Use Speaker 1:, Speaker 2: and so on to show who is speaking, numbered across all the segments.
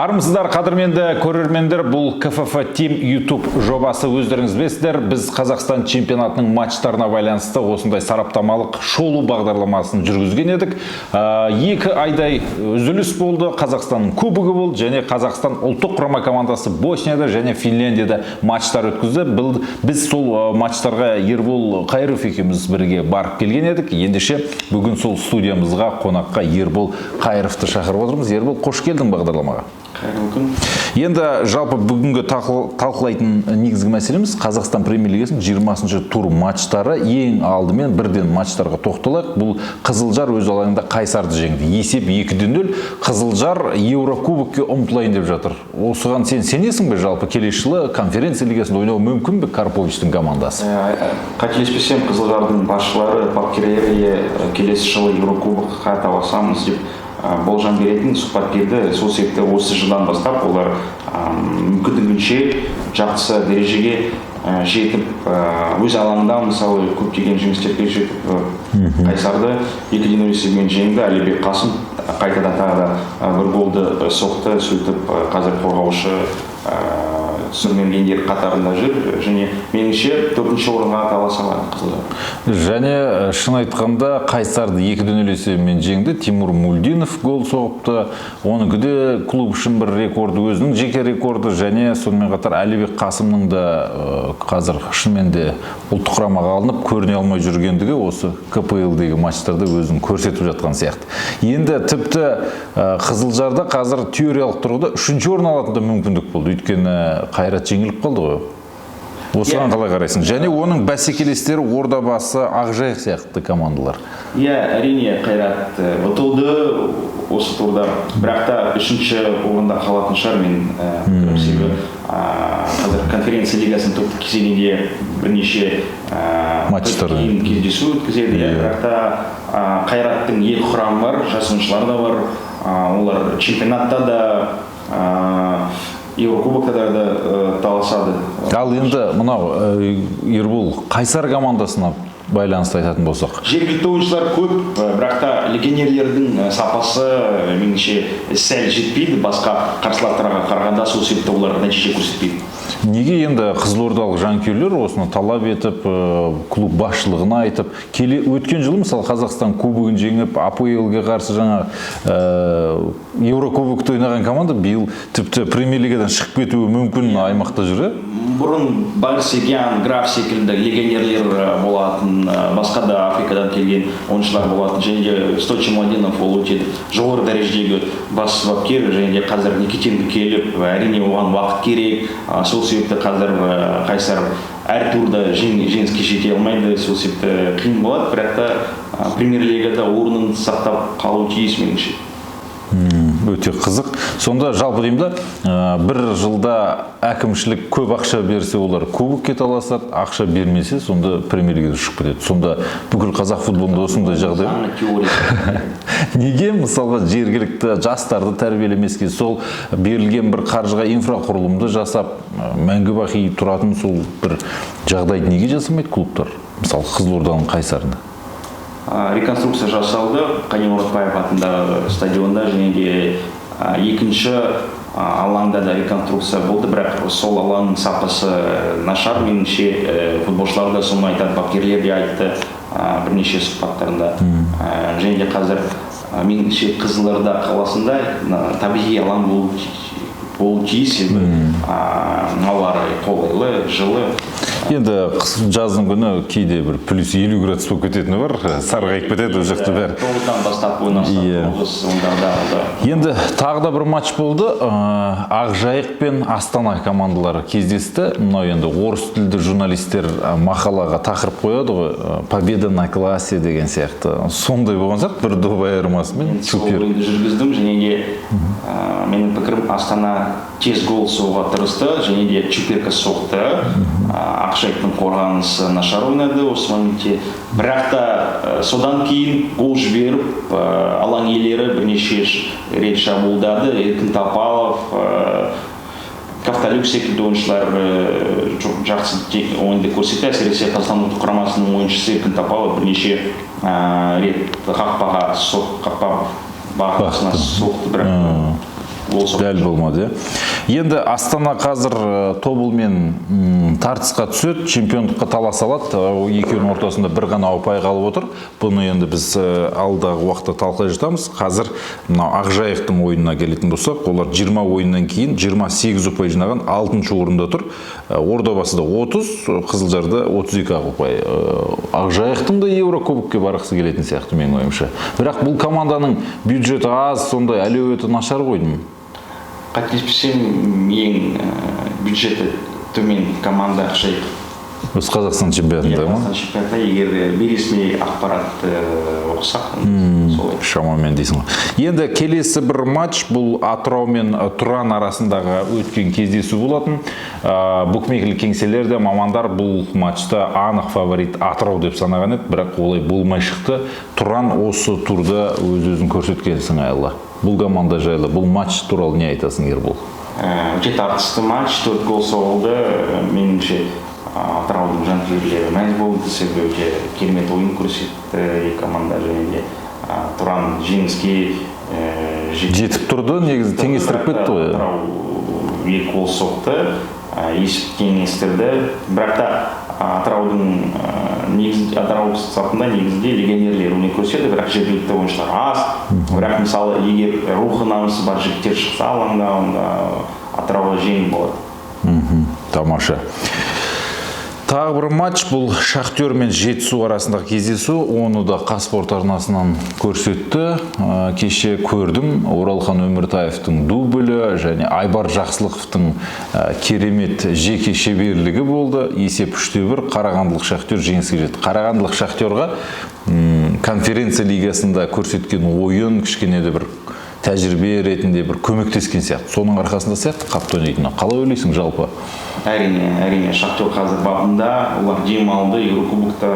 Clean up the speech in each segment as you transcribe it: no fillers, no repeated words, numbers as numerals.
Speaker 1: Армысыздар, қадірменді көрермендер, бұл КФФ Team YouTube жобасы. Өздеріңіз білесіздер, біз Қазақстан чемпионатының матчтарына байланысты осындай сараптамалық шолу бағдарламасын жүргізген едік. 2 айдай үзіліс болды, Қазақстанның кубогы болды, және Қазақстан ұлттық құрама командасы Боснияда және Финляндияда матчтар өткізді. Біз сол матчтарға Ербол Қайыров екеуміз бірге барып келген едік. Ендеше бүгін сол студиямызға қонаққа Ербол Қайыровты шақырып отырмыз. Ербол, қош келдің бағдарламаға. Енді жалпы бүгінгі талқылайтын негізгі мәселеміз Қазақстан премьер-лигасының 20-шы тур матчтары. Ең алдымен бірден матчтарға тоқталайық. Бұл Қызылжар өз алаңында Қайсарды жеңді. Есеп 2-0. Қызылжар Еурокубокке ұмтылайын деп жатыр. Осыған сен сенесің бе, жалпы келесі жылы конференция лигасында ойнауы мүмкін бе Карповичтің командасы?
Speaker 2: Қателеспесем, Қызылжардың басшылары Папкерерге келесі жылы Еурокубокқа таласамыз деп болжам беретін сұхбат берді. Сол себепті осы жылдан бастап олар мүмкіндігінше жақсы дәрежеге жетіп, өз алаңында мысалы көптеген жеңістерге жетіп, Қайсарды 2-0 есебімен жеңді. Әлібек Қасым қайтадан тағы да бір голды соқты, сөйтіп қазір қорғаушы сүрменгендер қатарында жүр, және меніңше 4-ші орынға таласа алады Қызылжар.
Speaker 1: Және шын айтқанда Қайсарды 2-0 есебімен жеңді. Тимур Мулдинов гол соғыпты. Оныкі де клуб үшін бір рекорды, өзінің жеке рекорды, және сонымен қатар Әлібек Қасымның да қазір шынымен де ұлттық құрамаға алынып көріне алмай жүргендігі осы КПЛ-дегі матчтарда өзін көрсетіп жатқан сияқты. Енді тіпті Қызылжарда қазір теориялық тұрғыда 3-ші орын алатында мүмкіндік болды. Өйткені Қайрат жеңіліп қалды ғой. Осыған қалай қарайсың? Және оның бәсекелестері Ордабасы, Ақжайық сияқты командалар.
Speaker 2: Әрине Қайрат ұтылды осы турда, бірақ та 3-ші орында қалатын шығар. Мен себебі қазір конференция лигасының топтық кезеңінде бірнеше матчтардан кездесу өткізеді. Бірақ та Қайраттың 2 құрамы бар, жас ойыншылар да бар. Олар чемпионатта да Еурокубокта да таласады.
Speaker 1: Ал енді мынау Ербол Қайсар командасына байланысты айтатын болсақ.
Speaker 2: Жергілікті ойыншылар көп, бірақ та легионерлердің сапасы меніңше сәл жетпейді басқа қарсыластарға қарағанда, сол себепті олар нәтиже көрсетпейді.
Speaker 1: Неге енді қызылордалық жанкүйерлер осыны талап етіп, клуб басшылығына айтып, өткен жылы мысалы Қазақстан кубогын жеңіп, АПЛ-ге қарсы жаңа Еурокубокты ойнаған команда биыл тіпті премьер-лигадан шығып кетуі мүмкін аймақта жүр?
Speaker 2: Бұрын Барсегян, Граф секілді легионерлер болатын, басқа да Африкадан келген ойыншылар болатын, және де Стойчо Младенов ол өте жоғары дәрежедегі бас бапкер, және де қазір Никитенко келіп, әрине оған уақыт керек. Сол себепті қазір Қайсар әр турда жеңіске жете алмайды, сол себепті қиын болады, бірақ та премьер-лигада орнын сақтап қалу тиіс меніңше.
Speaker 1: Өте қызық. Сонда жалпы деймді, бір жылда әкімшілік көп ақша берсе, олар кубокке таласады, ақша бермесе, сонда премьер-лигаға шығып кетеді. Сонда бүкіл қазақ футболында осындай жағдай. Неге мысалға жергілікті жастарды тәрбиелемеске, сол берілген бір қаржыға инфрақұрылымды жасап, мәңгі бақи тұратын сол бір жағдайды неге жасамайды клубтар? Мысалы Қызылорданың Қайсарында.
Speaker 2: Реконструкция жасалды Қани Мұратбаев атындағы стадионда, және де 2-ші алаңда да реконструкция болды, бірақ сол алаңның сапасы нашар. Меніңше футболшылар да соны айтады, бапкерлер де айтты бірнеше сұхбаттарында. Және де қазір меніңше Қызылорда қаласында табиғи алаң болу тиіс, ауа райы қолайлы, жылы.
Speaker 1: Енді жаздың күні кейде бір плюс 50 градус болып кететіні бар, сарғайып кетеді ол жақты бәрі.
Speaker 2: Тоғыздан бастап ойнастық.
Speaker 1: Енді тағы да бір матч болды. Ақжайық пен Астана командалары кездесті. Мынау енді орыс тілді журналистер мақалаға тақырып қояды ғой, победа на классе деген сияқты. Сондай болған сияқты, бір доп айырмасымен.
Speaker 2: Сол ойынды жүргіздім, және де менің пікірім, Астана тез гол соғуға тырысты, және де Чуперка соқты. Ақжайықтың қорғанысы нашар ойнады осы моментте. Бірақ та содан кейін гол жіберіп, алаң иелері бірнеше рет шабуылдады. Еркін Тапалов, Кавталюк секілді ойыншылар жақсы ойынды көрсетті. Әсіресе Қазақстан ұлттық құрамасының ойыншысы Еркін Тапалов бірнеше рет қақпаға бағытысына соқты, бірақ гол соқты.
Speaker 1: Дәл болмады. Енді Астана қазір тобылмен тартысқа түседі, чемпиондыққа таласа алады. Екеуінің ортасында бір ғана ұпай қалып отыр. Бұны енді біз алдағы уақытта талқылай жатамыз. Қазір Ақжайықтың ойынына келетін болсақ, олар 20 ойыннан кейін 28 ұпай жинаған 6-шы орында тұр. Ордабасыда 30, Қызылжарда 32 ұпай. Ақжайықтың да Еврокубокке барғысы келетін сияқты менің ойымша. Бірақ бұл команданың бюджеті аз, сондай әлеуеті нашар қойдым.
Speaker 2: Қателеспесем, ең бюджеті төмен команда Ақжайық.
Speaker 1: Өз Қазақстан чемпионатында ма?
Speaker 2: Қазақстан чемпионатында егер бейресми ақпарат оқысақ, солай.
Speaker 1: Шамамен дейсің ғой. Енді келесі бір матч бұл Атырау мен Тұран арасындағы өткен кездесу болатын. Букмекерлік кеңселерде мамандар бұл матчта анық фаворит Атырау деп санаған еді, бірақ олай болмай шықты. Тұран осы турда өз-өзін көрсеткен сыңайлы. Бұл команда жайлы, бұл матч туралы не айтасың, Ербол?
Speaker 2: Өте тартысты матч, 4 гол соғылды. Меніңше Атыраудың жанкүйерлері мәз болды, себебі өте керемет ойын көрсетті екі команда, және де Тұран жеңіске
Speaker 1: жетіп тұрды, негізі теңестіріп кетті ғой.
Speaker 2: Атырау 2 гол соқты, есіп теңестірді. Бірақ та Атырау сапында негізінде легионерлер өнер көрсетті, бірақ жергілікті ойыншылар аз. Бірақ мысалы егер рухы намысы бар жігіттер шықса алаңда, онда Атырауға жеңіл болады.
Speaker 1: Тамаша. Тағы бір матч бұл Шахтер мен Жетісу арасындағы кездесу. Оны да Қазспорт арнасынан көрсетті. Кеше көрдім. Оралхан Өміртаевтың дублі және Айбар Жақсылықовтың керемет жеке шеберлігі болды. Есеп 3-1. Қарағандылық Шахтер жеңіске жетті. Қарағандылық Шахтерға конференция лигасында көрсеткен ойын кішкене де бір тәжірибе ретінде бір көмектескен сияқты. Соның арқасында сияқты қапты ойнайтыны. Қалай ойлайсың жалпы?
Speaker 2: Әрине, Шахтер қазір бабында, олар демалды, Еврокубокта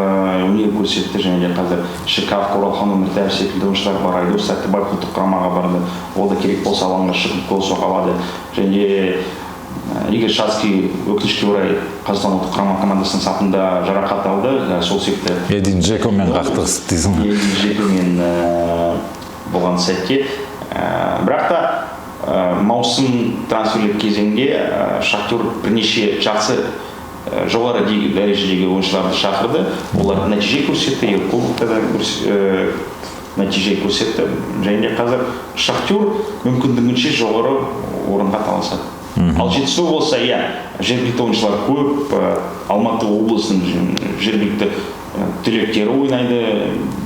Speaker 2: өнер көрсетті, және де қазір Шикав, Оралхан Өміртаев секілді ойыншылар бар, Айдос Сәттібаев ұлттық құрамаға барды. Ол да керек болса алаңға шығып гол соға алады. Және Игорь Шацкий өкінішке орай Қазақстан ұлттық құрама командасының сапында жарақат алды, сол себепті
Speaker 1: Эдин Джекомен қақтығысып дейсің.
Speaker 2: Эдин Джекомен болған сәтте. Бірақ та маусым трансферлік кезеңде Шахтер бірнеше жақсы жоғары дәрежедегі ойыншыларды шақырды. Олар нәтиже көрсетті, Еврокубокта да нәтиже көрсетті. Және де қазір Шахтер мүмкіндігінше жоғары орынға таласады. Ал Жетісу болса, жергілікті ойыншылар көп, Алматы облысының жергілікті түлектері ойнайды,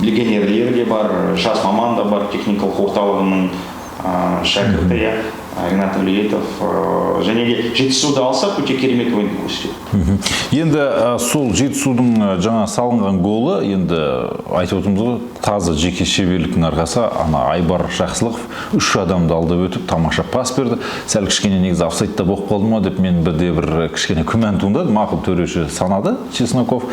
Speaker 2: легионерлер де бар, жас маман да бар, техникалық орталығының шәкірті, Ренат Өлиетов, және де Жетісуды алсақ, өте керемет ойын көрсетеді.
Speaker 1: Енді сол Жетісудың жаңа салынған голы, енді айтып отырмыз ғой, таза жеке шеберліктің арқасы, Айбар Жақсылықов 3 адамды алдап өтіп, тамаша пас берді. Сәл кішкене негізі офсайдта болып қалды ма деп мен бірде бір кішкене күмән туындады. Мақұл төреші санады Чесноков.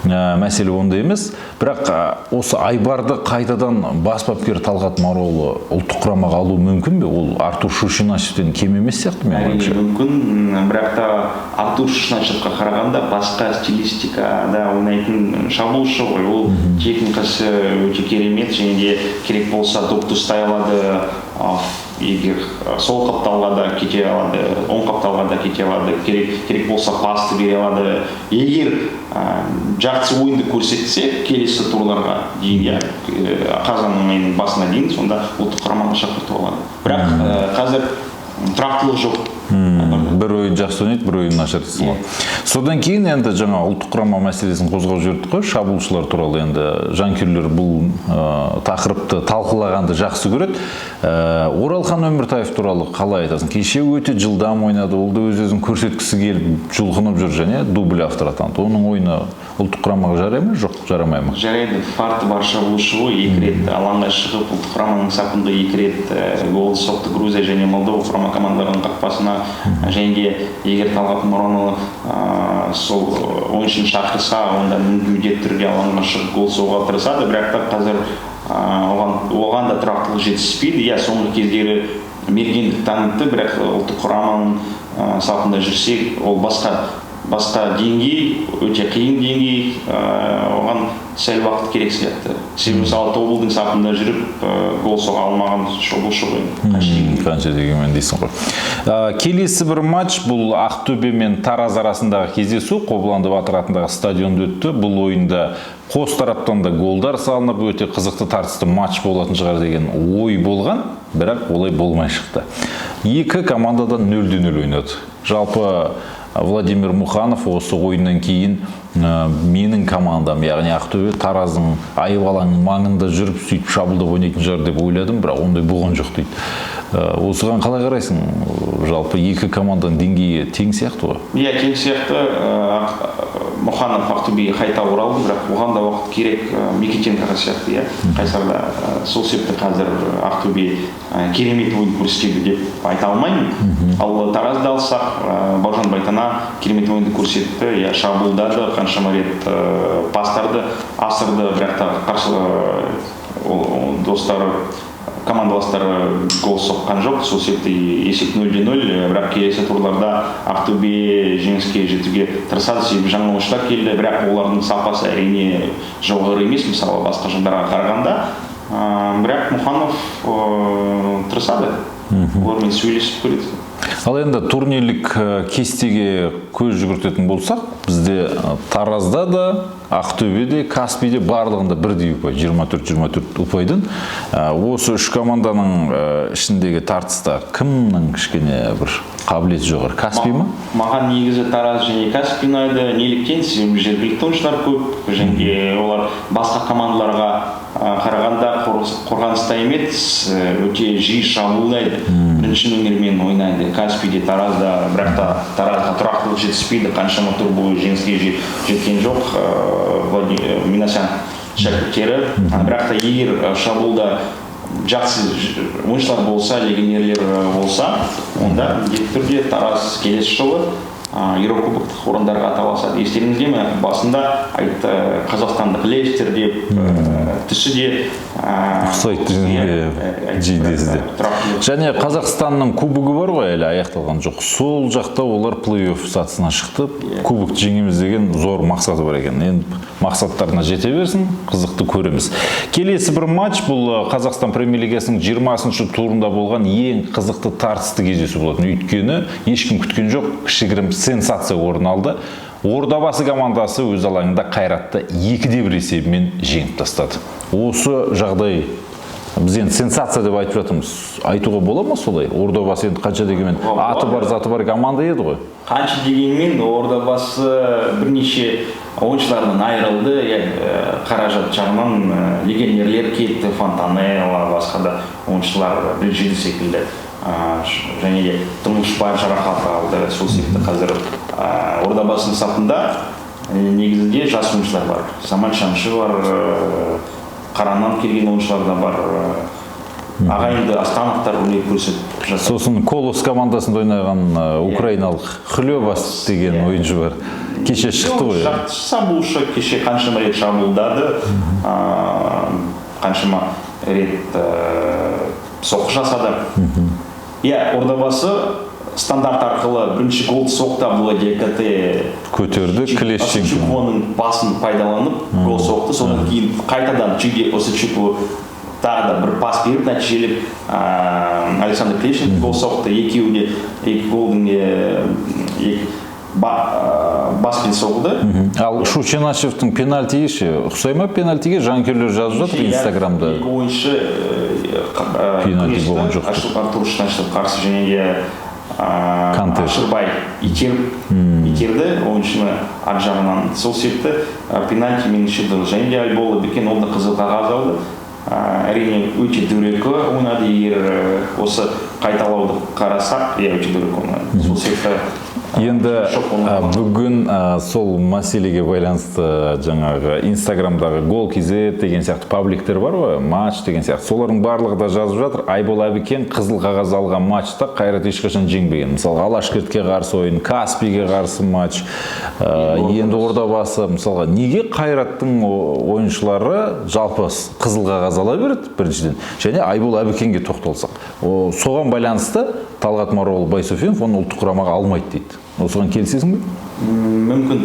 Speaker 1: Мәселе онда емес. Бірақ осы Айбарды қайтадан бас бапкер Талғат Маролы ұлттық құрамаға алу мүмкін бе? Ол Артур Шушинашевтен кем емес сияқты мен ойымша.
Speaker 2: Мүмкін, бірақ та Артур Шушинашевқа қарағанда басқа стилистикада ойнайтын шабуылшы ғой. Ол техникасы өте керемет, және де керек болса допты ұстай алады, егер сол қапталға да кете алады, оң қапталға да кете алады, керек болса пасты бере алады. Егер жақсы ойынды көрсетсе, келесі турларға дейін, қазанның айының басына дейін, сонда ұлттық құрамаға шақыртып алады. Бірақ қазір тұрақтылық жоқ.
Speaker 1: Бір ойын жақсы ойнайды, бір ойын нашар дейсің ғой. Содан кейін енді жаңа ұлттық құрама мәселесін қозғап жүрдік қой, шабуылшылар туралы енді жанкүйерлер бұл тақырыпты талқылағанды жақсы көреді. Оралхан Өміртаев туралы қалай айтасың? Кеше өте жылдам ойнады, ол да өз-өзін көрсеткісі келіп жұлқынып жүр, және дубль автор атанды. Оның ойыны ұлттық құрамаға жарай ма, жоқ, жарамай ма?
Speaker 2: Жарайды, фарты бар шабуылшы ғой, 2 рет алаңға шығып, ұлттық құраманың сапында 2 рет гол соқты Грузия және Молдова құрама командаларының қақпасына. Және де егер Талғат Маролы сол ойыншыны шақырса, онда міндетті түрде алаңға шығып гол соғуға тырысады, бірақ та қазір оған да тұрақтылық жетіспейді. Соңғы кездері мергендік танытты, бірақ ұлттық құраманың сапында жүрсе, ол басқа басқа деңгей, өте қиын деңгей, оған сәл уақыт керек сияқты. Себебі мысалы тобылдың сапында жүріп гол соға алмаған шабуылшы ғой.
Speaker 1: Қанша дегенмен дейсің ғой. Келесі бір матч бұл Ақтөбе мен Тараз арасындағы кездесу Қобыланды Батыр атындағы стадионда өтті. Бұл ойында қос тараптан да голдар салынып, өте қызықты тартысты матч болатын шығар деген ой болған, бірақ олай болмай шықты. Екі командадан 0-0 ойнады. Жалпы Владимир Муханов осы ойыннан кейін менің командам, яғни Ақтөбе Тараздың Айвалаңның маңында жүріп сөйтіп шабуылдап ойнайтын шығар деп ойладым, бірақ ондай болған жоқ дейді. Осыған қалай қарайсың? Жалпы екі команданың деңгейі тең сияқты ғой?
Speaker 2: Иә, тең сияқты. Муханов Ақтөбеге қайта оралды, бірақ оған да уақыт керек. Микитенко сияқты, иә. Қайсарда сол себепті қазір Ақтөбе керемет ойын көрсетеді деп айта алмаймын. Ал Таразды алсақ, Бауыржан Байтана керемет ойынды көрсетті. Иә, шабуылдады, қаншама рет пастарды асырды, бірақ та қарсы достары командаластары гол соққан жоқ, сол себепті есеп 0-0, бірақ келесі турларда Ақтөбе жеңіске жетуге тырысады, себебі жаңа ойыншылар келді, бірақ олардың сапасы әрине жоғары емес, мысалы басқа жылдарға қарағанда, бірақ Муханов тырысады, олармен сөйлесіп көреді.
Speaker 1: Ал енді турнирлік кестеге көз жүгіртетін болсақ, бізде Таразда да, Ақтөбеде, Каспийде барлығында бірдей ұпай, 24 ұпайдың. Осы үш команданың ішіндегі тартыста кімнің кішкене бір қабілеті жоғары? Каспий ма?
Speaker 2: Маған негізі Тараз және Каспий ұнайды. Неліктен? Себебі жергілікті ойыншылар көп, және олар басқа командаларға қарағанда қорғаныста емес, өте жиі шабуылдайды. Бірінші нөмірмен ойнайды. Каспийде, Таразда, бірақ та Таразға тұрақтылық жетіспейді, қаншама тур бойы жеңіске жеткен жоқ. Минасян шәкірттері, бірақ та егер шабуылда жақсы ойыншылар болса, легионерлер болса, онда міндетті түрде Тараз келесі жылы Еурокубоктық орындарға таласады. Естеріңізде ме? Басында айтты қазақстандық Лестер деп, түсі де
Speaker 1: ұқсайды жейдесі де. Және Қазақстанның кубогы бар ғой, әлі аяқталған жоқ. Сол жақта олар плей-офф сатысына шықты. Кубок жеңеміз деген зор мақсаты бар екен. Енді мақсаттарына жете берсін, қызықты көреміз. Келесі бір матч бұл Қазақстан премьер-лигасының 20-шы турында болған ең қызықты тартысты кездесу болатын. Өйткені ешкім күткен жоқ, кішігірім сенсация орын алды. Ордабасы командасы өз алаңында Қайратты 2-1 есебімен жеңіп тастады. Осы жағдай біз енді сенсация деп айтып жатырмыз. Айтуға бола ма солай? Ордабасы енді қанша дегенмен аты бар, заты бар команда еді ғой.
Speaker 2: Қанша дегенмен Ордабасы бірнеше ойыншылардан айырылды. Қаражат жағынан легионерлер кетті, Фонтанелла, басқа да ойыншылар Брижиді секілді. Және де Тұңғышбаев жарақат алды. Сол себепті қазір Ордабасының сапында негізінде жас ойыншылар бар. Самат Шамшы бар, Қараннан келген ойыншылар да бар. Ағайынды Астановтар өнер көрсетіп жатыр.
Speaker 1: Сосын Колос командасында ойнаған украиналық Хлебас деген ойыншы бар. Кеше шықты ғой.
Speaker 2: Шабуылшы кеше қаншама рет шабуылдады, қаншама рет соққы жасады. Иә, Ордабасы стандарт арқылы бірінші голды соқты, бұл ДКТ
Speaker 1: көтерді,
Speaker 2: Осычукованың пасын пайдаланып гол соқты. Содан кейін қайтадан Чиге Осычукова тағы да бір пас беріп, нәтижелеп Александр Клещенко гол соқты. Екі голдың баспен соғылды.
Speaker 1: Ал Шучиначевтың пенальтиі ше, ұқсай ма пенальтиге? Жанкүйерлер жазып жатыр Инстаграмда.
Speaker 2: Екі ойыншы
Speaker 1: пенальти болған жоқ.
Speaker 2: Артур Шучиначев қарсы және де Ашырбай итерді ойыншыны ар жағынан. Сол себепті пенальти меніңше және де Айболы Бекен ол да қызыл қағаз алды. Әрине өте дөрекі ойнады, егер осы қайталауды қарасақ, өте дөрекі ойнады. Сол себепті
Speaker 1: енді бүгін сол мәселеге байланысты жаңағы Инстаграмдағы гол KZ деген сияқты пабликтер бар ғой, матч деген сияқты. Солардың барлығы да жазып жатыр. Айбол Әбікен қызыл қағаз алған матчта Қайрат ешқашан жеңбеген. Мысалы, Алашкертке қарсы ойын, Каспийге қарсы матч, енді Ордабасы. Мысалға, неге Қайраттың ойыншылары жалпы қызыл қағаз ала береді біріншіден? Және Айбол Әбікенге тоқталсақ. Соған байланысты Талғат Маролұлы Байсофинов оны ұлттық құрамаға алмайды дейді. Осыған келісесің бе?
Speaker 2: Мүмкін.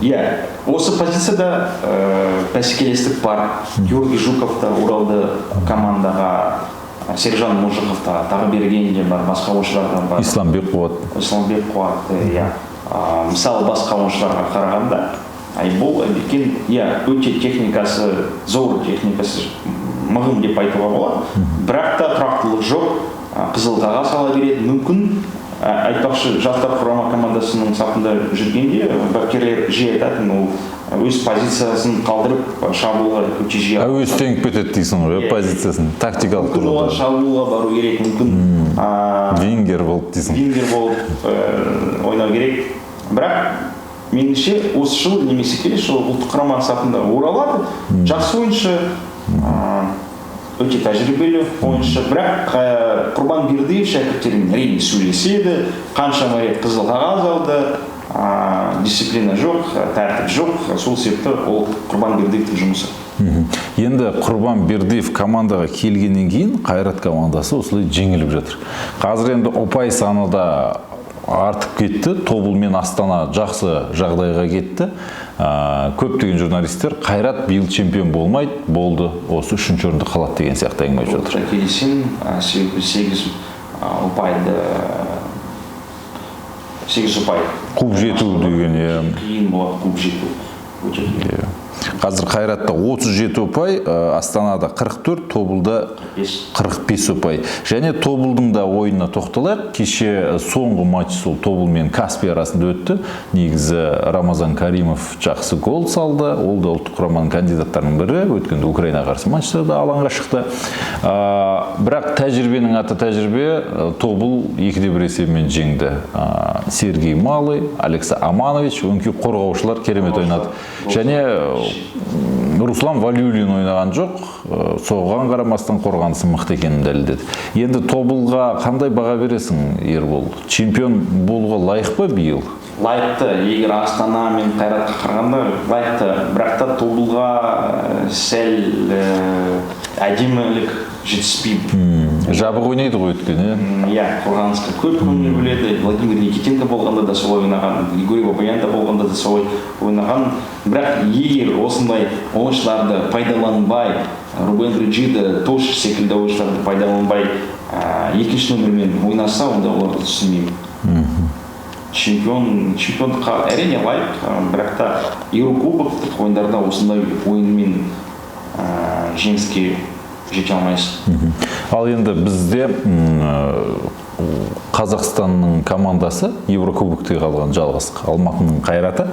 Speaker 2: Иә, осы позицияда бәсекелестік бар. Георгий Жуков та Уралды командаға, Сержан Мұжықов та, тағы берген де бар, басқа ойыншылар бар.
Speaker 1: Исламбек Қуат, иә. Мысалы
Speaker 2: басқа ойыншыларға қарағанда, бұл екен, өте техникасы, зор техникасы мығым деп айтуға болады. Бірақ та тұрақтылық жоқ, қызыл қағаз сала береді. Мүмкін айтпақшы жастар құрама командасының сапында жүргенде бапкерлер жиі айтатын, ол өз позициясын қалдырып шабуылға өте жиі.
Speaker 1: Өз теңіп кетеді дейсің ғой, позициясын, тактикалық тұрғыда.
Speaker 2: Мүмкін олар шабуылға бару керек, мүмкін
Speaker 1: вингер болып дейсің.
Speaker 2: Вингер болып ойнау керек. Бірақ меніңше осы жыл немесе келесі жыл ұлттық құрама сапында оралады. Жақсы ойыншы, өте тәжірибелі ойыншы, бірақ Құрбан Бердиев шәкірттерімен әрине сөйлеседі, қаншама рет қызыл қағаз алды, дисциплина жоқ, тәртіп жоқ, сол себепті ол Құрбан Бердиевтің жұмысы.
Speaker 1: Енді Құрбан Бердиев командаға келгеннен кейін Қайрат командасы осылай жеңіліп жатыр. Қазір енді ұпай саны да артып кетті, Тобыл мен Астана жақсы жағдайға кетті. Көптеген журналистер Қайрат биыл чемпион болмайды, болды, осы 3-ші орында қалады деген сияқты әңгіме айтып жатыр.
Speaker 2: Келісем, 8 ұпай.
Speaker 1: Куб жету деген.
Speaker 2: Қиын болады куб жету.
Speaker 1: Қазір Қайратта 37 ұпай, Астанада 44, Тобылда 45 ұпай. Және Тобылдың да ойынына тоқталайық. Кеше соңғы матч сол Тобыл мен Каспий арасында өтті. Негізі Рамазан Каримов жақсы гол салды. Ол да ұлттық құраманың кандидаттарының бірі. Өткенде Украина қарсы матчта да алаңға шықты. Бірақ тәжірибенің аты тәжірибе. Тобыл 2-1 есебімен жеңді. Сергей Малый, Алекса Аманович, өңкей қорғаушылар керемет ойнады. Және Руслан Валюлин ойнаған жоқ, соған қарамастан қорғанысы мықты екенін дәлелдеді. Енді Тобылға қандай баға бересің, Ербол? Чемпион болуға лайық па биыл?
Speaker 2: Лайықты, егер Астана мен Қайратқа қарағанда лайықты, бірақ та Тобылға сәл әдемілік жетіспейді.
Speaker 1: Жабық ойнайды ғой өткен,
Speaker 2: иә? Қорғанысқа көп көңіл бөледі. Владимир Никитенко болғанда да солай ойнаған, Григорий Бабаян болғанда да солай ойнаған. Бірақ егер осындай ойыншыларды пайдаланбай, Рубен Бриджида, Тош секілді ойыншыларды пайдаланбай екінші нөмірмен ойнаса, онда оларды түсінбеймін. Чемпиондыққа әрине лайық, бірақ та Еурокубоктық ойындарда осындай ойынмен жеңіске жете алмайсың.
Speaker 1: Ал енді бізде Қазақстанның командасы Еврокубокте қалған жалғыз Алматының Қайраты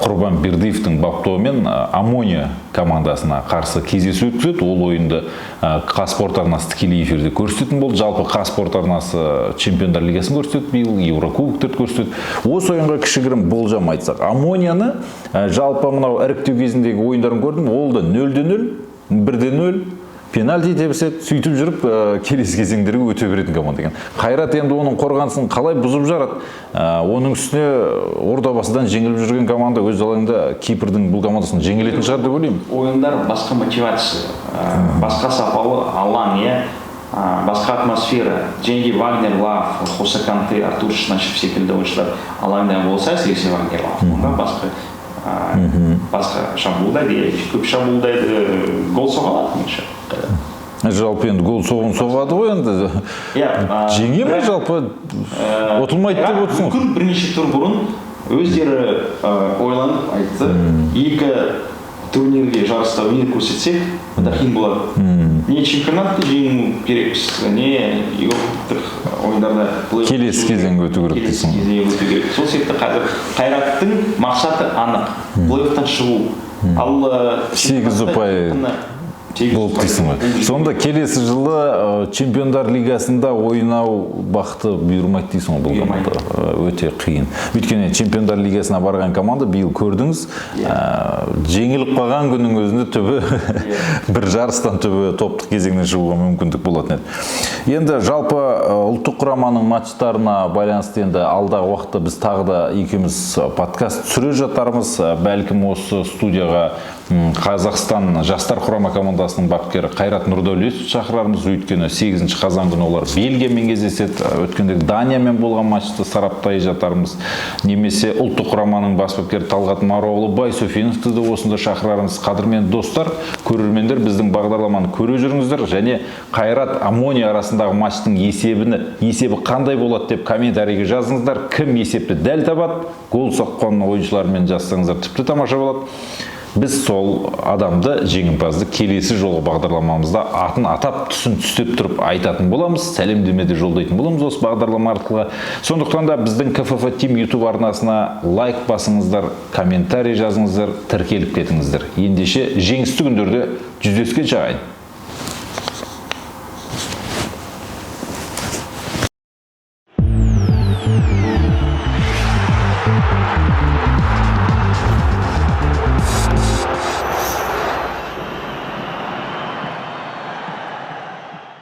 Speaker 1: Құрбан Бердиевтің баптауымен Амония командасына қарсы кездесу өткізеді. Ол ойынды Қазспорт арнасы тікелей эфирде көрсететін болды. Жалпы Қазспорт арнасы Чемпиондар лигасын көрсетеді, биыл Еврокубоктерді көрсетеді. Осы ойынға кішігірім болжам айтсақ, Амонияны жалпы мынау іріктеу кезіндегі ойындарын көрдім, ол да 0-0, 1-0 пенальти тепсет, сөйтіп жүріп келесі кезеңдерге өте беретін команда екен. Қайрат енді оның қорғанысын қалай бұзып жарады? Оның үстіне ордабасыдан жеңіліп жүрген команда өз алаңында Кипрдің бұл командасын жеңілетін шығар деп ойлаймын.
Speaker 2: Ойындар басқа мотивация, басқа сапалы алаң, басқа атмосфера. Және Вагнер Лав, Хосе Канте, Артур Шначев секілді ойыншылар алаңда болса, әсіресе Вагнер Лав, онда басқа шабуылдайды, көп шабуылдайды, гол соғалады меніңше.
Speaker 1: Жалпы енді гол соғады ғой енді. Жеңе ме жалпы ұтылмайды деп отырсың?
Speaker 2: Мүмкін бірнеше тур бұрын өздері ойланып айтты, екі турнирге жарыста өнер көрсетсек, онда қиын болады. Не чемпионатты жеңу керекпіз, не еуропалық ойындарда
Speaker 1: келесі кезеңге өту керек дейсің.
Speaker 2: Сол себепті қазір Қайраттың мақсаты анық, плей-оффтан шығу. Ал
Speaker 1: 8 ұпай болды дейсің ғой. Сонда келесі жылы Чемпиондар лигасында ойнау бақыты бұйырмайды дейсің ғой бұл команда. Өте қиын. Өйткені Чемпиондар лигасына барған команда биыл көрдіңіз, жеңіліп қалған күннің өзінде түбі бір жарыстан түбі топтық кезеңнен шығуға мүмкіндік болатын еді. Енді жалпы ұлттық құраманың матчтарына байланысты енді алдағы уақытта біз тағы да екеуміз подкаст түсіре жатармыз. Бәлкім осы студияға Қазақстан жастар құрама командасының бапкері Қайрат Нұрдәулетов шақырармыз. Өйткені 8 қазан күні олар Бельгиямен кездеседі. Өткенде Даниямен болған матчты сараптай жатармыз. Немесе ұлттық құраманың бас бапкері Талғат Мароғлы Байсофиновты да осында шақырармыз. Қадірмен достар, көрермендер, біздің бағдарламаны көре жүріңіздер және Қайрат Амония арасындағы матчтың есебі қандай болады деп комментарийге жазыңыздар. Кім есепті дәл табады, гол соққан ойыншылармен жазсаңыздар тіпті тамаша болады. Біз сол адамды, жеңімпазды келесі жолғы бағдарламамызда атын атап, түсін түстеп тұрып айтатын боламыз, сәлемдемеде жолдайтын боламыз осы бағдарлама арқылы. Сондықтан да біздің КФФ Team YouTube арнасына лайк басыңыздар, комментарий жазыңыздар, тіркеліп кетіңіздер. Ендеше жеңісті күндерде жүздескенше ағайын.